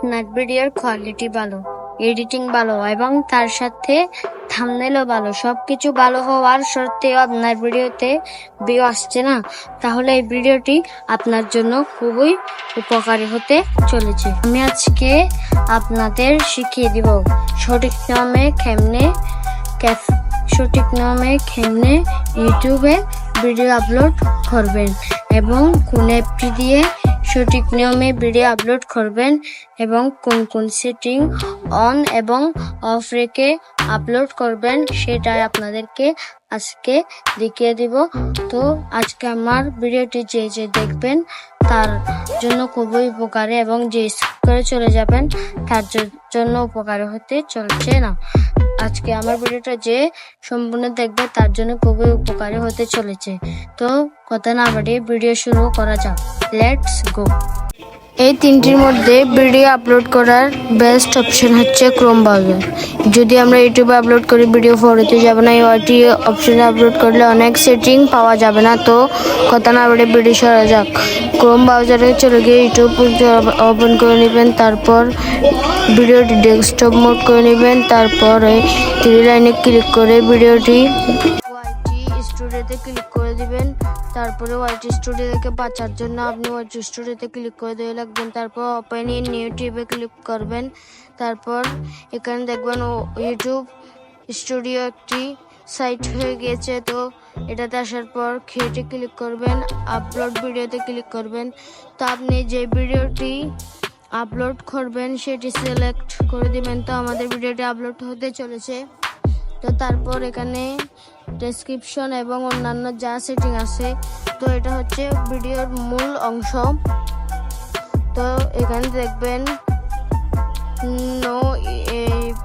আপনার ভিডিওর কোয়ালিটি ভালো, এডিটিং ভালো এবং তার সাথে থাম্বনেলও ভালো, সবকিছু ভালো হওয়ার সত্ত্বেও আপনার ভিডিওতে ভিউ আসছে না, তাহলে এই ভিডিওটি আপনার জন্য খুবই উপকারী হতে চলেছে। আমি আজকে আপনাদের শিখিয়ে দিব সঠিক নিয়মে কেমনে ইউটিউবে ভিডিও আপলোড করবেন এবং কোন অ্যাপটি দিয়ে সঠিক নিয়মে ভিডিও আপলোড করবেন এবং কোন সেটিং অন এবং অফ রেখে আপলোড করবেন, সেটাই আপনাদেরকে আজকে দেখিয়ে দিব। তো আজকে আমার ভিডিওটি যে দেখবেন তার জন্য খুবই উপকারী এবং যে স্কিপ করে চলে যাবেন তার জন্য উপকারী হতে চলছে না। আজকে আমার ভিডিওটা যে সম্পূর্ণ দেখবে তার জন্য খুবই উপকারী হতে চলেছে। তো কথা না বাড়িয়ে ভিডিও শুরু করা যাক। Let's go. এই তিনটির মধ্যে ভিডিও আপলোড করার বেস্ট অপশন হচ্ছে ক্রোম ব্রাউজার। যদি আমরা ইউটিউবে আপলোড করি ভিডিও ফটোতে যাবে না, ওইটি অপশনে আপলোড করলে অনেক সেটিং পাওয়া যাবে না। তো কথা না বলে ভিডিও সরা যাক। ক্রোম ব্রাউজারে চলে গিয়ে ইউটিউব ওপেন করে নেবেন, তারপর ভিডিওটি ডেস্কটপ মোড করে নেবেন, তারপরে 3 লাইনে ক্লিক করে ভিডিওটি ওয়াইটি স্টুডিওতে ক্লিক করে দিবেন। তারপরে ওয়াইটি স্টুডিও থেকে বাঁচার জন্য আপনি ওয়াইটি স্টুডিওতে ক্লিক করে দিয়ে রাখবেন। তারপর ওপেন ইন নিউ ট্যাবে ক্লিক করবেন। তারপর এখানে দেখবেন ইউটিউব স্টুডিও একটি সাইট হয়ে গিয়েছে। তো এটাতে আসার পর ক্রিয়েটে ক্লিক করবেন, আপলোড ভিডিওতে ক্লিক করবেন। তো আপনি যে ভিডিওটি আপলোড করবেন সেটি সিলেক্ট করে দিবেন। তো আমাদের ভিডিওটি আপলোড হতে চলেছে। তো তারপর এখানে ডেসক্রিপশন এবং অন্যান্য যা সেটিং আছে, তো এটা হচ্ছে ভিডিওর মূল অংশ। তো এখানে দেখবেন নো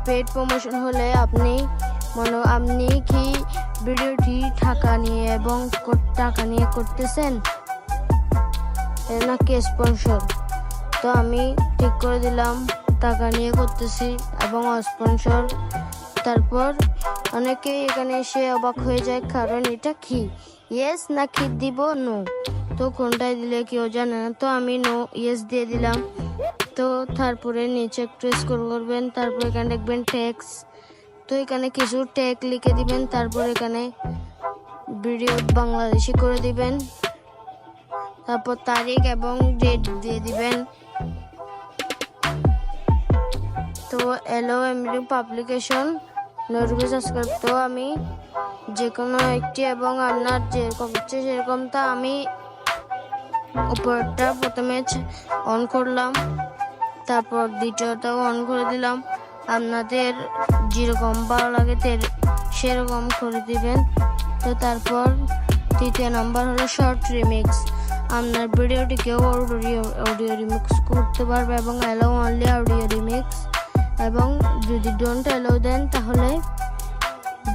পেড প্রমোশন হলে আপনি কি ভিডিওটি টাকা নিয়ে করতেছেন নাকি স্পন্সর। তো আমি ঠিক করে দিলাম টাকা নিয়ে করতেছি এবং স্পন্সর। তারপর অনেকেই এখানে এসে অবাক হয়ে যায়, কারণ এটা কি ইয়েস নাকি দিব নো। তো কোনটাই দিলে কেউ জানে না। তো আমি নো ইয়েস দিয়ে দিলাম। তো তারপরে নিচে একটু স্ক্রল করবেন, তারপর এখানে দেখবেন টেক্সট। তো এখানে কিছু ট্যাগ লিখে দিবেন। তারপর এখানে ভিডিও বাংলাদেশি করে দিবেন, তারপর তারিখ এবং ডেট দিয়ে দিবেন। তো এলো এমডি পাবলিকেশন নোটিফিকেশন সাবস্ক্রাইব। তো আমি যে কোনো একটি এবং আপনার যেরকম হচ্ছে সেরকম, তা আমি উপরটা প্রথমে অন করলাম, তারপর দ্বিতীয়টাও অন করে দিলাম। আপনাদের যেরকম ভালো লাগে সেরকম করে দিবেন। তো তারপর তৃতীয় নাম্বার হলো শর্ট রিমিক্স। আপনার ভিডিওটিকেও অডিও রিমিক্স করতে পারবে এবং অ্যালাউ অনলি অডিও রিমিক্স। এবং যদি ডোন্ট অ্যালাউ দেন তাহলে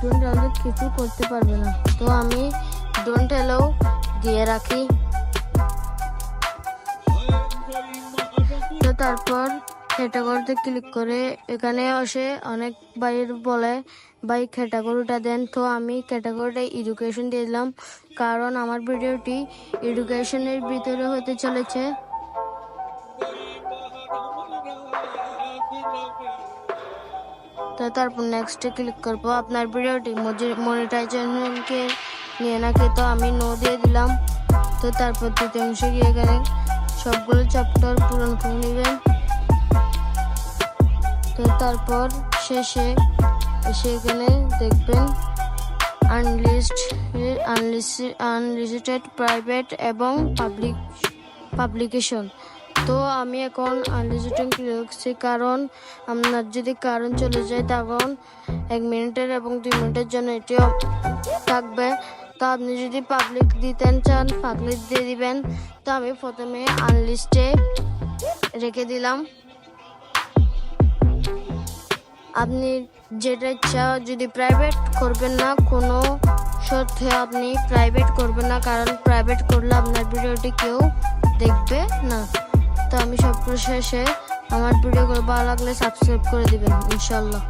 ডোন্ট অ্যালাউ কিছু করতে পারবে না। তো আমি ডোন্ট অ্যালাউ দিয়ে রাখি। তো তারপর ক্যাটাগরিতে ক্লিক করে এখানে আসে অনেক ভাইয়ের বলে ভাই ক্যাটাগরিটা দেন। তো আমি ক্যাটাগরিটা এডুকেশন দিয়ে দিলাম, কারণ আমার ভিডিওটি এডুকেশনের ভিতরে হতে চলেছে। তো তারপর নেক্সটে ক্লিক করবো। আপনার ভিডিওটি মনিটাইজেশনকে নিয়ে নাকি, তো আমি নো দিয়ে দিলাম। তো তারপর তৃতীয় অংশে গিয়ে এখানে সবগুলো চ্যাপ্টার পূরণ করে নেবেন। তো তারপর শেষে এখানে দেখবেন আনলিস্টেড প্রাইভেট এবং পাবলিকেশন। তো আমি এখন আনলিস্টেড ক্লিক করছি, কারণ আপনার যদি কারণ চলে যায় তখন 1 মিনিটের এবং 2 মিনিটের জন্য এটিও থাকবে। তো আপনি যদি পাবলিক দিতে চান পাবলিক দিয়ে দিবেন। তো আমি প্রথমে আনলিস্টে রেখে দিলাম। আপনি যেটা ইচ্ছা, যদি প্রাইভেট করবেন না, কোনো শর্তে আপনি প্রাইভেট করবেন না, কারণ প্রাইভেট করলে আপনার ভিডিওটি কেউ দেখবে না। তো আমি সব শেষে আমার ভিডিওগুলো ভালো লাগলে সাবস্ক্রাইব করে দিবেন ইনশাল্লাহ।